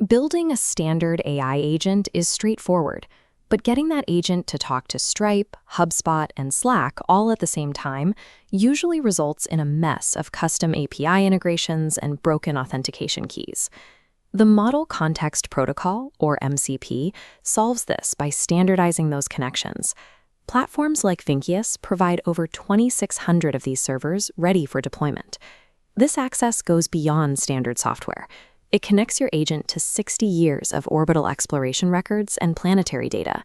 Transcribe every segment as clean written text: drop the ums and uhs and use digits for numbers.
Building a standard AI agent is straightforward, but getting that agent to talk to Stripe, HubSpot, and Slack all at the same time usually results in a mess of custom API integrations and broken authentication keys. The Model Context Protocol, or MCP, solves this by standardizing those connections. Platforms like Vinkius provide over 2,600 of these servers ready for deployment. This access goes beyond standard software. It connects your agent to 60 years of orbital exploration records and planetary data.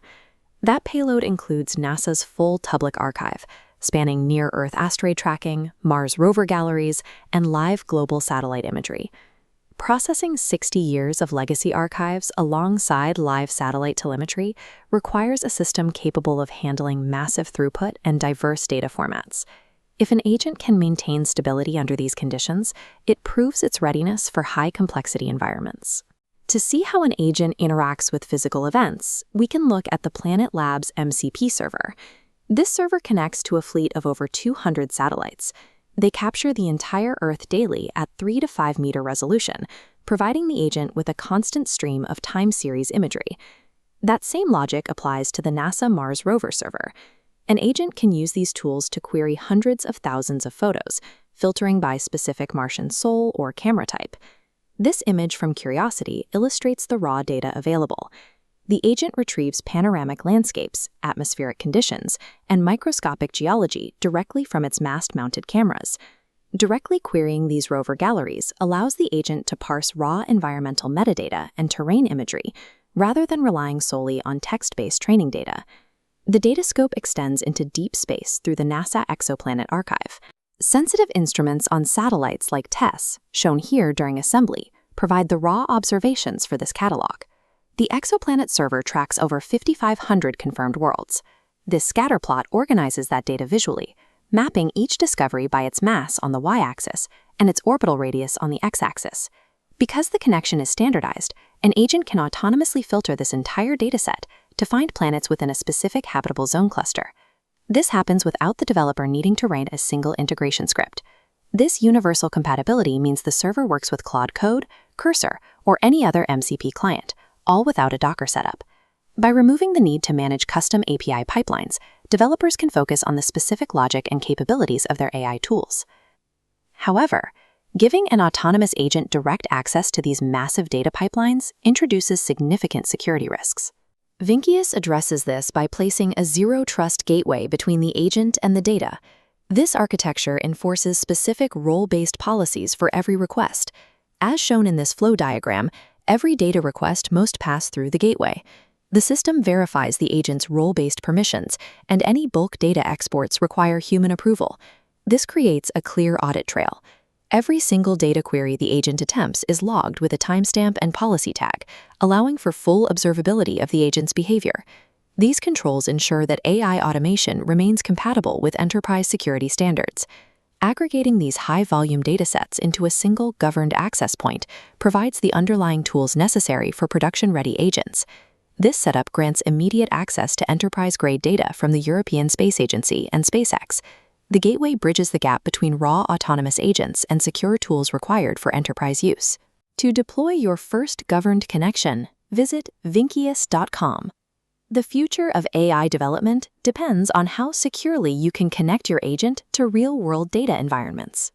That payload includes NASA's full public archive, spanning near-Earth asteroid tracking, Mars rover galleries, and live global satellite imagery. Processing 60 years of legacy archives alongside live satellite telemetry requires a system capable of handling massive throughput and diverse data formats. If an agent can maintain stability under these conditions, it proves its readiness for high-complexity environments. To see how an agent interacts with physical events, we can look at the Planet Labs MCP server. This server connects to a fleet of over 200 satellites. They capture the entire Earth daily at 3 to 5 meter resolution, providing the agent with a constant stream of time series imagery. That same logic applies to the NASA Mars rover server. An agent can use these tools to query hundreds of thousands of photos, filtering by specific Martian sol or camera type. This image from Curiosity illustrates the raw data available. The agent retrieves panoramic landscapes, atmospheric conditions, and microscopic geology directly from its mast-mounted cameras. Directly querying these rover galleries allows the agent to parse raw environmental metadata and terrain imagery, rather than relying solely on text-based training data. The data scope extends into deep space through the NASA Exoplanet archive. Sensitive instruments on satellites like TESS, shown here during assembly, provide the raw observations for this catalog. The Exoplanet server tracks over 5,500 confirmed worlds. This scatter plot organizes that data visually, mapping each discovery by its mass on the y-axis and its orbital radius on the x-axis. Because the connection is standardized, an agent can autonomously filter this entire dataset to find planets within a specific habitable zone cluster. This happens without the developer needing to write a single integration script. This universal compatibility means the server works with Claude Code, Cursor, or any other MCP client, all without a Docker setup. By removing the need to manage custom API pipelines, developers can focus on the specific logic and capabilities of their AI tools. However, giving an autonomous agent direct access to these massive data pipelines introduces significant security risks. Vinkius addresses this by placing a zero-trust gateway between the agent and the data. This architecture enforces specific role-based policies for every request. As shown in this flow diagram, every data request must pass through the gateway. The system verifies the agent's role-based permissions, and any bulk data exports require human approval. This creates a clear audit trail. Every single data query the agent attempts is logged with a timestamp and policy tag, allowing for full observability of the agent's behavior. These controls ensure that AI automation remains compatible with enterprise security standards. Aggregating these high-volume datasets into a single governed access point provides the underlying tools necessary for production-ready agents. This setup grants immediate access to enterprise-grade data from the European Space Agency and SpaceX. The gateway bridges the gap between raw autonomous agents and secure tools required for enterprise use. To deploy your first governed connection, visit Vinkius.com. The future of AI development depends on how securely you can connect your agent to real-world data environments.